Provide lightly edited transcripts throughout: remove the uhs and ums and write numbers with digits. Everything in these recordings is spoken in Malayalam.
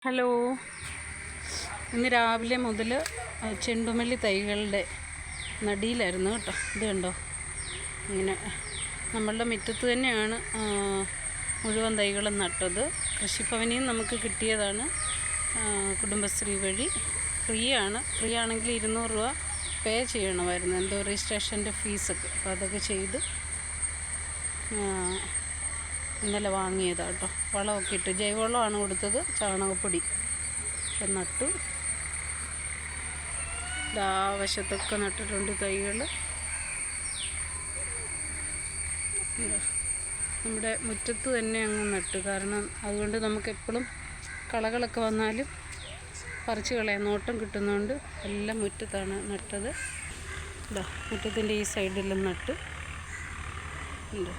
ഹലോ, ഇന്ന് രാവിലെ മുതൽ ചെണ്ടുമല്ലി തൈകളുടെ നടിയിലായിരുന്നു കേട്ടോ. ഇത് കണ്ടോ, ഇങ്ങനെ നമ്മളുടെ മുറ്റത്ത് തന്നെയാണ് മുഴുവൻ തൈകളും നട്ടത്. കൃഷിഭവനിൽ നിന്ന് നമുക്ക് കിട്ടിയതാണ്, കുടുംബശ്രീ വഴി. ഫ്രീ ആണെങ്കിൽ 200 രൂപ പേ ചെയ്യണമായിരുന്നു, എന്തോ രജിസ്ട്രേഷൻ്റെ ഫീസൊക്കെ. അപ്പോൾ അതൊക്കെ ചെയ്ത് ഇന്നലെ വാങ്ങിയതാണ് കേട്ടോ. വളമൊക്കെ ഇട്ട്, ജൈവവളമാണ് കൊടുത്തത്, ചാണകപ്പൊടി നട്ടു. വശത്തൊക്കെ നട്ടിട്ടുണ്ട് തൈകൾ. നമ്മുടെ മുറ്റത്ത് തന്നെ അങ്ങ് നട്ടു, കാരണം അതുകൊണ്ട് നമുക്ക് എപ്പോഴും കളകളൊക്കെ വന്നാലും പറിച്ച് കളയാൻ നോട്ടം കിട്ടുന്നതുകൊണ്ട് എല്ലാം മുറ്റത്താണ് നട്ടത്. മുറ്റത്തിൻ്റെ ഈ സൈഡിലും നട്ട് ഉണ്ട്.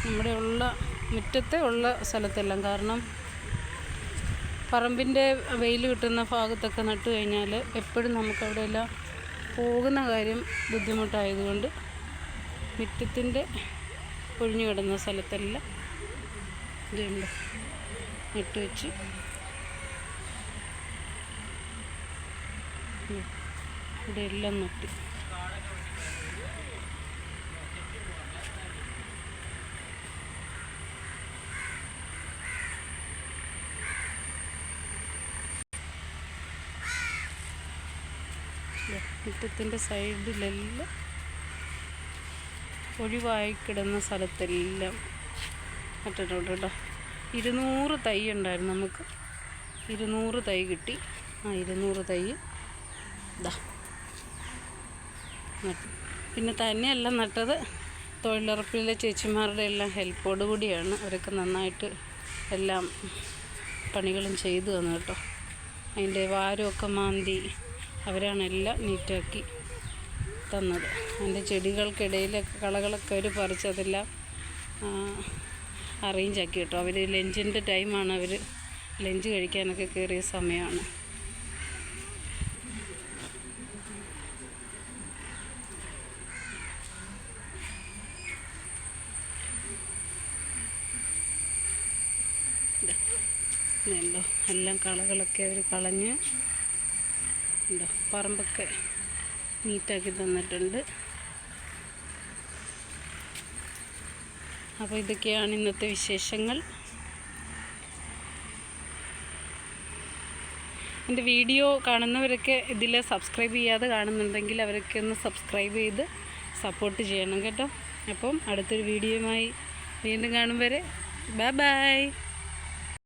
നമ്മുടെ മുറ്റത്തെ ഉള്ള സ്ഥലത്തെല്ലാം, കാരണം പറമ്പിൻ്റെ വെയിൽ കിട്ടുന്ന ഭാഗത്തൊക്കെ നട്ട് കഴിഞ്ഞാൽ എപ്പോഴും നമുക്കവിടെ എല്ലാം പോകുന്ന കാര്യം ബുദ്ധിമുട്ടായതുകൊണ്ട് മുറ്റത്തിൻ്റെ ഒഴിഞ്ഞു കിടന്ന സ്ഥലത്തെല്ലാം ഇതുണ്ട് നട്ട് വെച്ച്. ഇവിടെ എല്ലാം നട്ട്. മുറ്റത്തിൻ്റെ സൈഡിലെല്ലാം ഒഴിവായി കിടന്ന സ്ഥലത്തെല്ലാം നട്ടിട്ടുണ്ട് കേട്ടോ. 200 തൈ ഉണ്ടായിരുന്നു നമുക്ക്, 200 തൈ കിട്ടി. 200 തൈ ഇതാ നട്ടു. പിന്നെ തന്നെയല്ല നട്ടത്, തൊഴിലുറപ്പിലെ ചേച്ചിമാരുടെ എല്ലാം ഹെൽപ്പോട് കൂടിയാണ്. അവരൊക്കെ നന്നായിട്ട് എല്ലാം പണികളും ചെയ്തു തന്നു കേട്ടോ. അതിൻ്റെ വാരമൊക്കെ മാന്തി അവരാണ് എല്ലാം നീറ്റാക്കി തന്നത്. അതിൻ്റെ ചെടികൾക്കിടയിലൊക്കെ കളകളൊക്കെ അവർ പറിച്ചതെല്ലാം അറേഞ്ചാക്കി കേട്ടോ. അവർ ലഞ്ചിൻ്റെ ടൈമാണ്, അവർ ലഞ്ച് കഴിക്കാനൊക്കെ കയറിയ സമയമാണ്. ഇതുണ്ടോ, എല്ലാം കളകളൊക്കെ അവർ കളഞ്ഞ് ഉണ്ടോ, പറമ്പൊക്കെ നീറ്റാക്കി തന്നിട്ടുണ്ട്. അപ്പോൾ ഇതൊക്കെയാണ് ഇന്നത്തെ വിശേഷങ്ങൾ. എൻ്റെ വീഡിയോ കാണുന്നവരൊക്കെ ഇതിൽ സബ്സ്ക്രൈബ് ചെയ്യാതെ കാണുന്നുണ്ടെങ്കിൽ അവരൊക്കെ ഒന്ന് സബ്സ്ക്രൈബ് ചെയ്ത് സപ്പോർട്ട് ചെയ്യണം കേട്ടോ. അപ്പം അടുത്തൊരു വീഡിയോയുമായി വീണ്ടും കാണും വരെ ബൈ ബൈ.